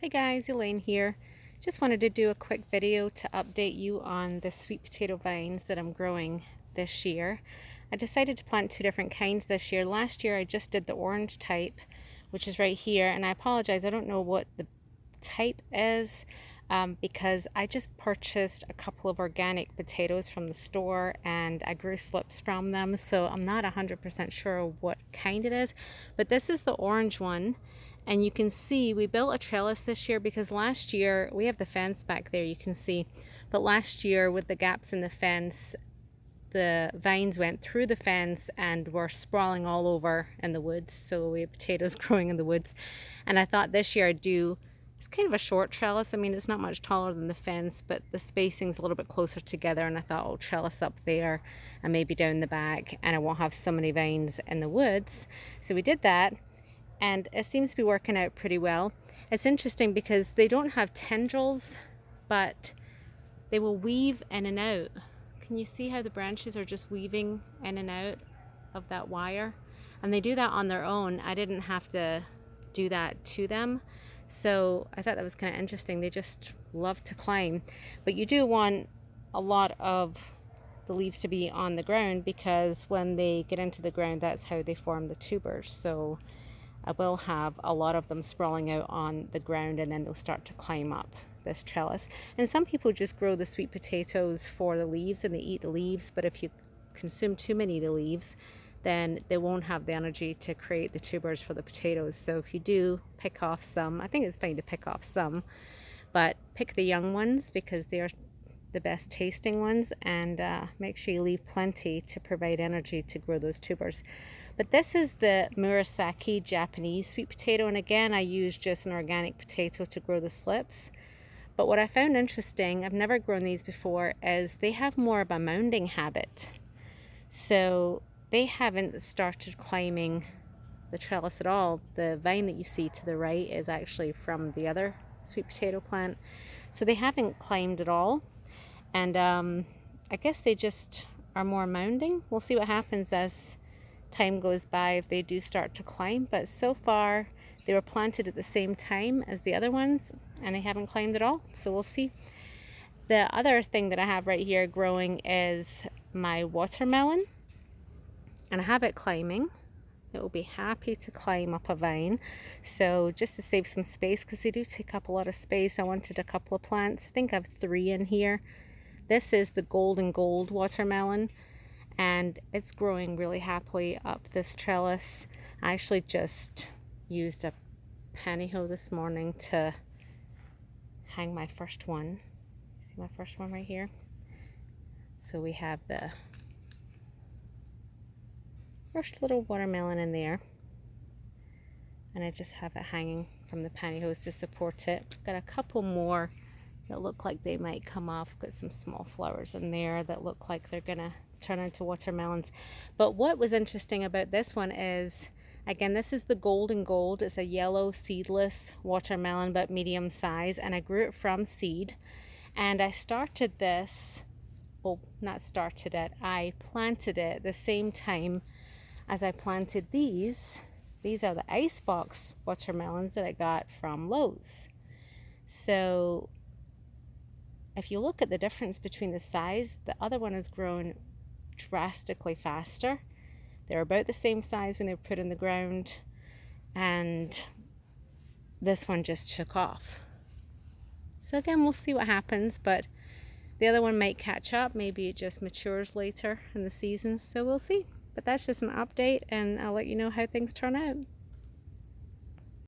Hey guys, Elaine here. Just wanted to do a quick video to update you on the sweet potato vines that I'm growing this year. I decided to plant two different kinds this year. Last year I just did the orange type, which is right here, and I apologize, I don't know what the type is because I just purchased a couple of organic potatoes from the store and I grew slips from them, so I'm not 100% sure what kind it is, but this is the orange one. And you can see we built a trellis this year because last year, we have the fence back there, you can see, but last year with the gaps in the fence, the vines went through the fence and were sprawling all over in the woods. So we have potatoes growing in the woods. And I thought this year I'd do, it's kind of a short trellis. I mean, it's not much taller than the fence, but the spacing's a little bit closer together. And I thought I'll trellis up there and maybe down the back, and I won't have so many vines in the woods. So we did that, and it seems to be working out pretty well. It's interesting because they don't have tendrils, but they will weave in and out. Can you see how the branches are just weaving in and out of that wire? And they do that on their own. I didn't have to do that to them. So I thought that was kind of interesting. They just love to climb. But you do want a lot of the leaves to be on the ground, because when they get into the ground, that's how they form the tubers. So I will have a lot of them sprawling out on the ground, and then they'll start to climb up this trellis. And some people just grow the sweet potatoes for the leaves and they eat the leaves, but if you consume too many of the leaves, then they won't have the energy to create the tubers for the potatoes. So if you do pick off some, I think it's fine to pick off some, but pick the young ones because they're the best tasting ones, and make sure you leave plenty to provide energy to grow those tubers. But this is the Murasaki Japanese sweet potato, and again I used just an organic potato to grow the slips. But what I found interesting, I've never grown these before, is they have more of a mounding habit. So they haven't started climbing the trellis at all. The vine that you see to the right is actually from the other sweet potato plant. So they haven't climbed at all. And I guess they just are more mounding. We'll see what happens as time goes by if they do start to climb. But so far, they were planted at the same time as the other ones, and they haven't climbed at all. So we'll see. The other thing that I have right here growing is my watermelon, and I have it climbing. It will be happy to climb up a vine. So just to save some space, because they do take up a lot of space, I wanted a couple of plants. I think I have 3 in here. This is the golden gold watermelon, and it's growing really happily up this trellis. I actually just used a pantyhose this morning to hang my first one. See my first one right here? So we have the first little watermelon in there, and I just have it hanging from the pantyhose to support it. Got a couple more that look like they might come off. Got some small flowers in there that look like they're gonna turn into watermelons. But what was interesting about this one is, again, this is the golden gold. It's a yellow seedless watermelon, but medium size, and I grew it from seed. And I started this, well, not started it, I planted it the same time as I planted these. These are the icebox watermelons that I got from Lowe's. So if you look at the difference between the size, the other one has grown drastically faster. They're about the same size when they were put in the ground, and this one just took off. So again, we'll see what happens, but the other one might catch up. Maybe it just matures later in the season, so we'll see. But that's just an update, and I'll let you know how things turn out.